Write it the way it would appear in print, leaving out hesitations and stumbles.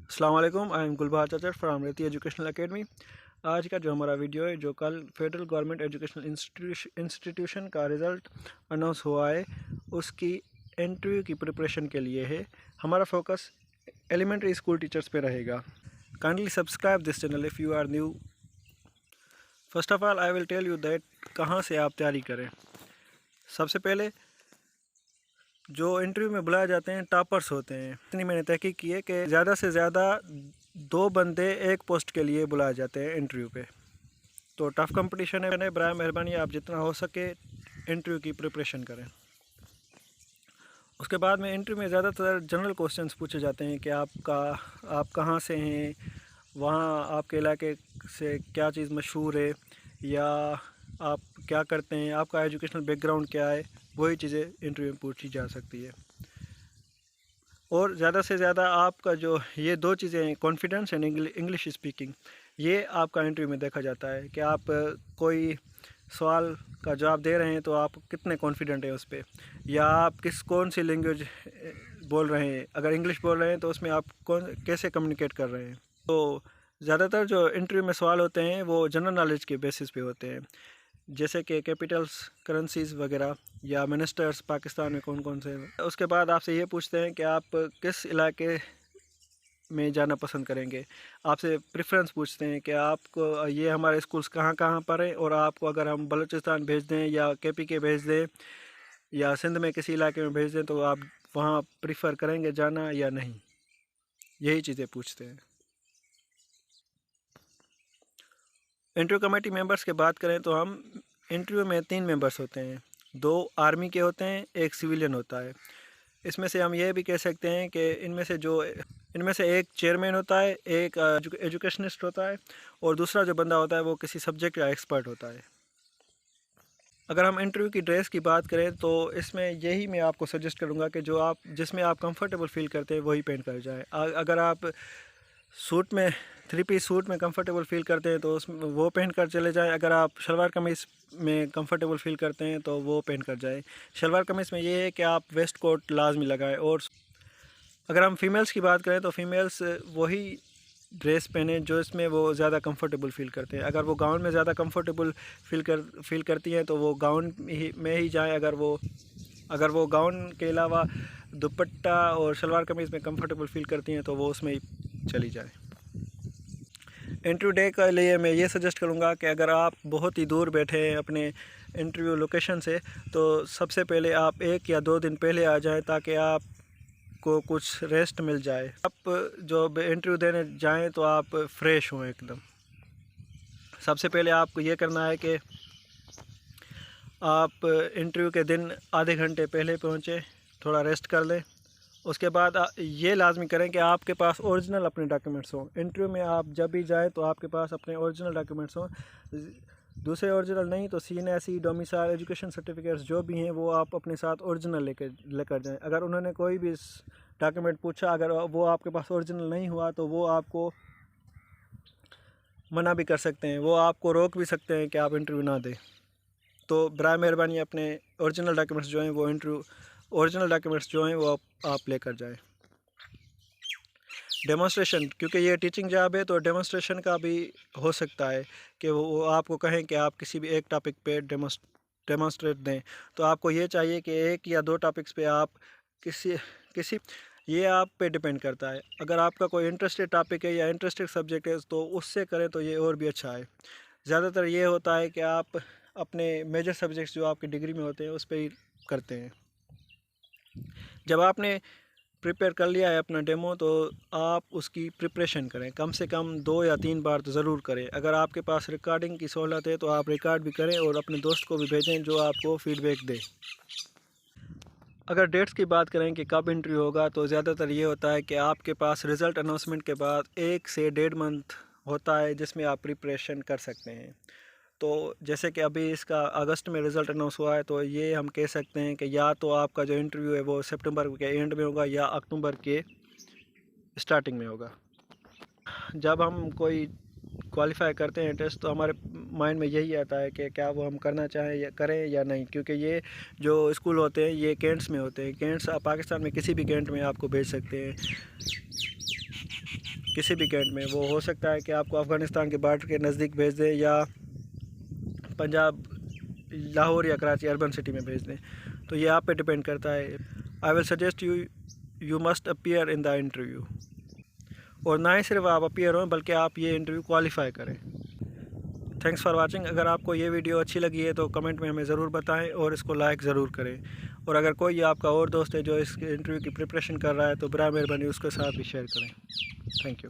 अस्सलाम वालेकुम, I am Gulbahar चाचर from रेती एजुकेशनल एकेडमी। आज का जो हमारा वीडियो है, जो कल फेडरल गवर्नमेंट एजुकेशनल इंस्टीट्यूशन का रिज़ल्ट अनाउंस हुआ है, उसकी इंटरव्यू की प्रिपरेशन के लिए है। हमारा फोकस एलिमेंट्री स्कूल टीचर्स पे रहेगा। Kindly subscribe this channel if you are new. First of all I will tell you that कहाँ से आप तैयारी करें। सबसे पहले जो इंटरव्यू में बुलाए जाते हैं टॉपर्स होते हैं। इतनी मैंने तहकीक की है कि ज़्यादा से ज़्यादा 2 बंदे एक पोस्ट के लिए बुलाए जाते हैं इंटरव्यू पे। तो टफ़ कंपटीशन है, बराए मेहरबानी आप जितना हो सके इंटरव्यू की प्रिपरेशन करें। उसके बाद में इंटरव्यू में ज़्यादातर जनरल क्वेश्चंस पूछे जाते हैं कि आप कहाँ से हैं, वहाँ आपके इलाके से क्या चीज़ मशहूर है, या आप क्या करते हैं, आपका एजुकेशनल बैकग्राउंड क्या है। वही चीज़ें इंटरव्यू में पूछी जा सकती है। और ज़्यादा से ज़्यादा आपका जो ये 2 चीज़ें हैं, कॉन्फिडेंस एंड इंग्लिश स्पीकिंग, ये आपका इंटरव्यू में देखा जाता है कि आप कोई सवाल का जवाब दे रहे हैं तो आप कितने कॉन्फिडेंट हैं उस पर, या आप कौन सी लैंग्वेज बोल रहे हैं। अगर इंग्लिश बोल रहे हैं तो उसमें आप कैसे कम्युनिकेट कर रहे हैं। तो ज़्यादातर जो इंटरव्यू में सवाल होते हैं वो जनरल नॉलेज के बेसिस पे होते हैं, जैसे कि कैपिटल्स, करेंसीज़ वगैरह, या मिनिस्टर्स पाकिस्तान में कौन कौन से हैं। उसके बाद आपसे ये पूछते हैं कि आप किस इलाके में जाना पसंद करेंगे। आपसे प्रेफरेंस पूछते हैं कि आपको ये हमारे स्कूल्स कहाँ कहाँ पर हैं, और आपको अगर हम बलूचिस्तान भेज दें या KPK भेज दें या सिंध में किसी इलाके में भेज दें तो आप वहाँ प्रीफर करेंगे जाना या नहीं। यही चीज़ें पूछते हैं। इंटरव्यू कमेटी मेंबर्स की बात करें तो हम इंटरव्यू में 3 मेंबर्स होते हैं। 2 आर्मी के होते हैं, 1 सिविलियन होता है। इसमें से हम ये भी कह सकते हैं कि इनमें से एक चेयरमैन होता है, एक एजुकेशनिस्ट होता है, और दूसरा जो बंदा होता है वो किसी सब्जेक्ट का एक्सपर्ट होता है। अगर हम इंटरव्यू की ड्रेस की बात करें तो इसमें यही मैं आपको सजेस्ट करूँगा कि जिसमें आप कंफर्टेबल फील करते हैं वही पहन कर जाएँ। अगर आप सूट में 3 पीस सूट में कंफर्टेबल फील करते हैं तो उसमें वो पहन कर चले जाएं। अगर आप शलवार कमीज़ में कंफर्टेबल फील करते हैं तो वो पहन कर जाएं। शलवार कमीज़ में ये है कि आप वेस्ट कोट लाजमी लगाएं। और अगर हम फीमेल्स की बात करें तो फीमेल्स वही ड्रेस पहने जो इसमें वो ज़्यादा कंफर्टेबल फील करते हैं। अगर वो गाउन में ज़्यादा कंफर्टेबल फील करती हैं तो वो गाउन में ही जाएँ। अगर वो गाउन के अलावा दुपट्टा और शलवार कमीज़ में कंफर्टेबल फील करती हैं तो वो उसमें ही चली जाए। इंटरव्यू डे के लिए मैं ये सजेस्ट करूँगा कि अगर आप बहुत ही दूर बैठे हैं अपने इंटरव्यू लोकेशन से, तो सबसे पहले आप 1 या 2 दिन पहले आ जाएं ताकि आपको कुछ रेस्ट मिल जाए। आप जो इंटरव्यू देने जाएं तो आप फ्रेश हों एकदम। सबसे पहले आपको ये करना है कि आप इंटरव्यू के दिन आधे घंटे पहले पहुँचें, थोड़ा रेस्ट कर लें। उसके बाद ये लाजमी करें कि आपके पास ओरिजिनल अपने डॉक्यूमेंट्स हों। इंटरव्यू में आप जब भी जाएं तो आपके पास अपने ओरिजिनल डॉक्यूमेंट्स हों। दूसरे ओरिजिनल नहीं तो CNSE, डोमिसाइल, एजुकेशन सर्टिफिकेट्स जो भी हैं वो आप अपने साथ ओरिजिनल लेकर जाएं। अगर उन्होंने कोई भी डॉक्यूमेंट पूछा, अगर वो आपके पास ओरिजिनल नहीं हुआ तो वो आपको मना भी कर सकते हैं, वो आपको रोक भी सकते हैं कि आप इंटरव्यू ना दें। तो बराए मेहरबानी अपने ओरिजिनल डॉक्यूमेंट्स जो हैं वो आप लेकर जाएं। डेमोंस्ट्रेशन, क्योंकि ये टीचिंग जॉब है तो डेमोंस्ट्रेशन का भी हो सकता है कि वो आपको कहें कि आप किसी भी एक टॉपिक पे डेमोंस्ट्रेट दें। तो आपको ये चाहिए कि 1 या 2 टॉपिक्स पे आप किसी ये आप पे डिपेंड करता है। अगर आपका कोई इंटरेस्टेड टॉपिक है या इंटरेस्टेड सब्जेक्ट है तो उससे करें तो ये और भी अच्छा है। ज़्यादातर ये होता है कि आप अपने मेजर सब्जेक्ट्स जो आपकी डिग्री में होते हैं उस पर ही करते हैं। जब आपने प्रिपेयर कर लिया है अपना डेमो तो आप उसकी प्रिपरेशन करें, कम से कम 2 या 3 बार तो ज़रूर करें। अगर आपके पास रिकॉर्डिंग की सहूलत है तो आप रिकॉर्ड भी करें और अपने दोस्त को भी भेजें जो आपको फ़ीडबैक दे। अगर डेट्स की बात करें कि कब इंटरव्यू होगा तो ज़्यादातर ये होता है कि आपके पास रिज़ल्ट अनाउंसमेंट के बाद 1 से 1.5 मंथ होता है जिसमें आप प्रिपरेशन कर सकते हैं। तो जैसे कि अभी इसका अगस्त में रिज़ल्ट अनाउंस हुआ है तो ये हम कह सकते हैं कि या तो आपका जो इंटरव्यू है वो सितंबर के एंड में होगा या अक्टूबर के स्टार्टिंग में होगा। जब हम कोई क्वालिफाई करते हैं टेस्ट तो हमारे माइंड में यही आता है कि क्या वो हम करना चाहें या करें या नहीं, क्योंकि ये जो स्कूल होते हैं ये कैंट्स में होते हैं। कैंट्स आप पाकिस्तान में किसी भी कैंट में आपको भेज सकते हैं। किसी भी कैंट में। वो हो सकता है कि आपको अफ़गानिस्तान के बॉर्डर के नज़दीक भेज दें या पंजाब लाहौर या कराची अर्बन सिटी में भेज दें, तो ये आप पे डिपेंड करता है। I will suggest you must appear in the interview. और ना ही सिर्फ आप अपीयर हों बल्कि आप ये इंटरव्यू क्वालिफाई करें। Thanks for watching. अगर आपको ये वीडियो अच्छी लगी है तो कमेंट में हमें ज़रूर बताएं और इसको लाइक ज़रूर करें। और अगर कोई आपका और दोस्त है जो इस इंटरव्यू की प्रिपरेशन कर रहा है तो बराए मेहरबानी उसके साथ भी शेयर करें। Thank you.